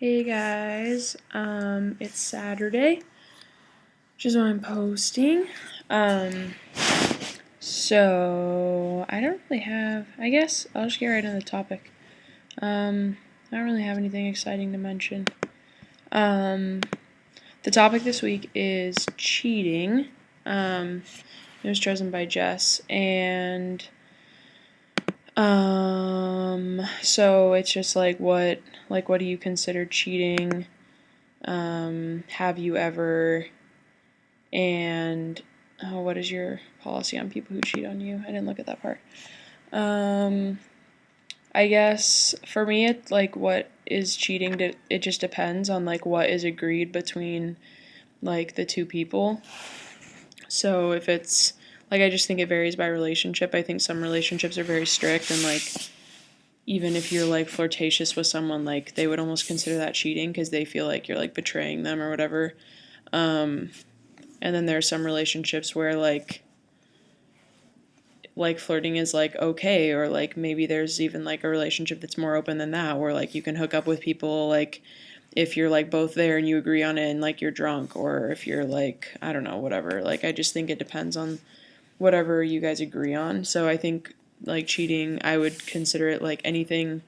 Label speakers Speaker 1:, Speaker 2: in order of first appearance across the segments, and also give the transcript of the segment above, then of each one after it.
Speaker 1: Hey guys, it's Saturday, which is why I'm posting. So I don't really have, I guess I'll just get right into the topic. I don't really have anything exciting to mention. The topic this week is cheating. It was chosen by Jess, and so it's just what do you consider cheating? Have you ever? And what is your policy on people who cheat on you? I didn't look at that part. I guess for me, it's what is cheating. It just depends on what is agreed between the two people. So if it's I just think it varies by relationship. I think some relationships are very strict and even if you're flirtatious with someone, they would almost consider that cheating because they feel like you're betraying them or whatever. And then there are some relationships where flirting is okay, or maybe there's even a relationship that's more open than that, where you can hook up with people if you're both there and you agree on it and you're drunk, or if you're I don't know, whatever. I just think it depends on whatever you guys agree on. So I think cheating, I would consider it anything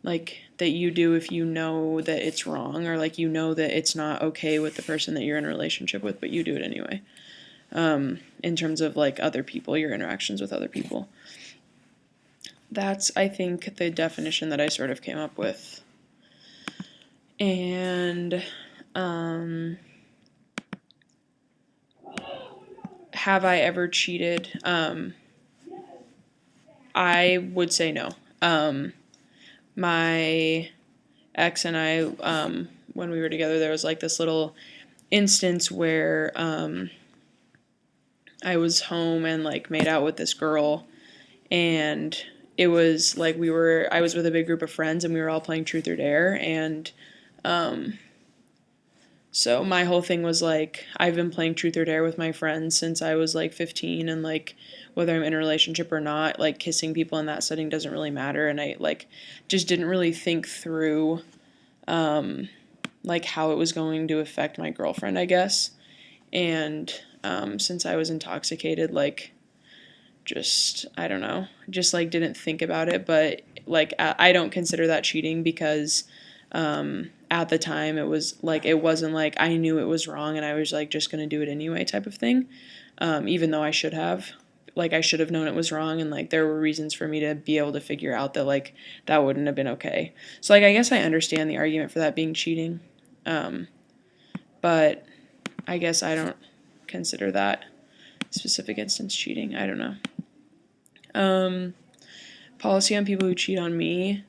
Speaker 1: that you do if you know that it's wrong, or you know that it's not okay with the person that you're in a relationship with, but you do it anyway. In terms of other people, your interactions with other people. That's, I think, the definition that I sort of came up with. And have I ever cheated? I would say no. My ex and I, when we were together, there was this little instance where I was home and made out with this girl, and it was I was with a big group of friends and we were all playing Truth or Dare, and so my whole thing was I've been playing Truth or Dare with my friends since I was 15, and whether I'm in a relationship or not, kissing people in that setting doesn't really matter, and I just didn't really think through how it was going to affect my girlfriend, I guess. And since I was intoxicated, just I don't know, just didn't think about it. But I don't consider that cheating because at the time it was it wasn't I knew it was wrong and I was just gonna do it anyway type of thing. Even though I should have I should have known it was wrong, and there were reasons for me to be able to figure out that that wouldn't have been okay. So I guess I understand the argument for that being cheating, but I guess I don't consider that specific instance cheating. I don't know. Policy on people who cheat on me.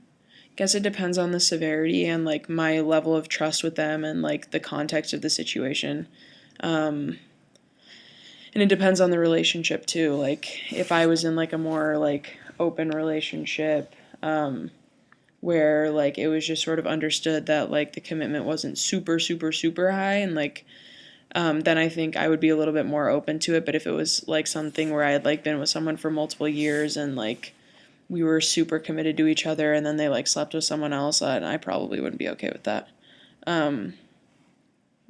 Speaker 1: Guess it depends on the severity and my level of trust with them and the context of the situation. And it depends on the relationship too. If I was in a more open relationship, where it was just sort of understood that the commitment wasn't super super super high, and then I think I would be a little bit more open to it. But if it was something where I had been with someone for multiple years and we were super committed to each other, and then they slept with someone else, and I probably wouldn't be okay with that.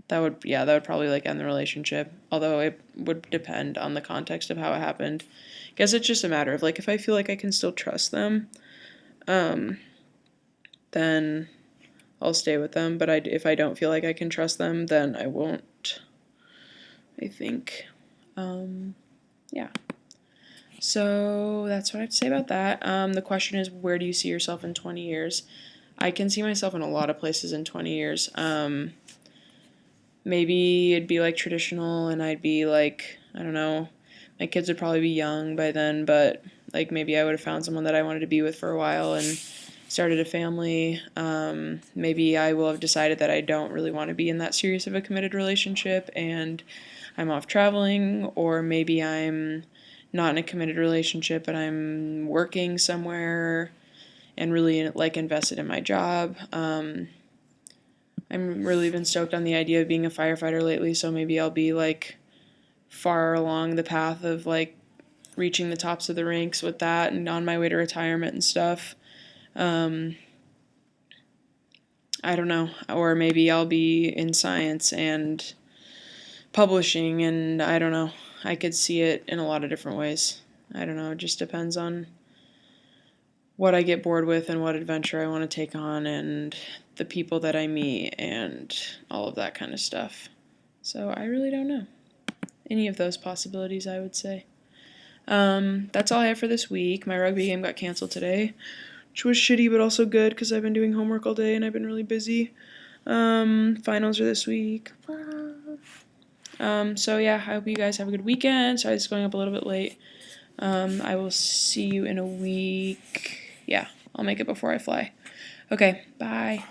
Speaker 1: That would probably end the relationship. Although it would depend on the context of how it happened. I guess it's just a matter of if I feel I can still trust them, then I'll stay with them. But if I don't feel I can trust them, then I won't. I think, yeah. So that's what I have to say about that. The question is, where do you see yourself in 20 years? I can see myself in a lot of places in 20 years. Maybe it'd be traditional, and I'd be I don't know, my kids would probably be young by then, but maybe I would have found someone that I wanted to be with for a while and started a family. Maybe I will have decided that I don't really want to be in that serious of a committed relationship and I'm off traveling, or maybe I'm not in a committed relationship, but I'm working somewhere and really invested in my job. I'm really been stoked on the idea of being a firefighter lately, so maybe I'll be far along the path of reaching the tops of the ranks with that and on my way to retirement and stuff. I don't know. Or maybe I'll be in science and publishing, and I don't know. I could see it in a lot of different ways. I don't know. It just depends on what I get bored with and what adventure I want to take on and the people that I meet and all of that kind of stuff. So I really don't know. Any of those possibilities, I would say. That's all I have for this week. My rugby game got canceled today, which was shitty but also good because I've been doing homework all day and I've been really busy. Finals are this week. So yeah, I hope you guys have a good weekend. Sorry, it's going up a little bit late. I will see you in a week. Yeah, I'll make it before I fly. Okay, bye.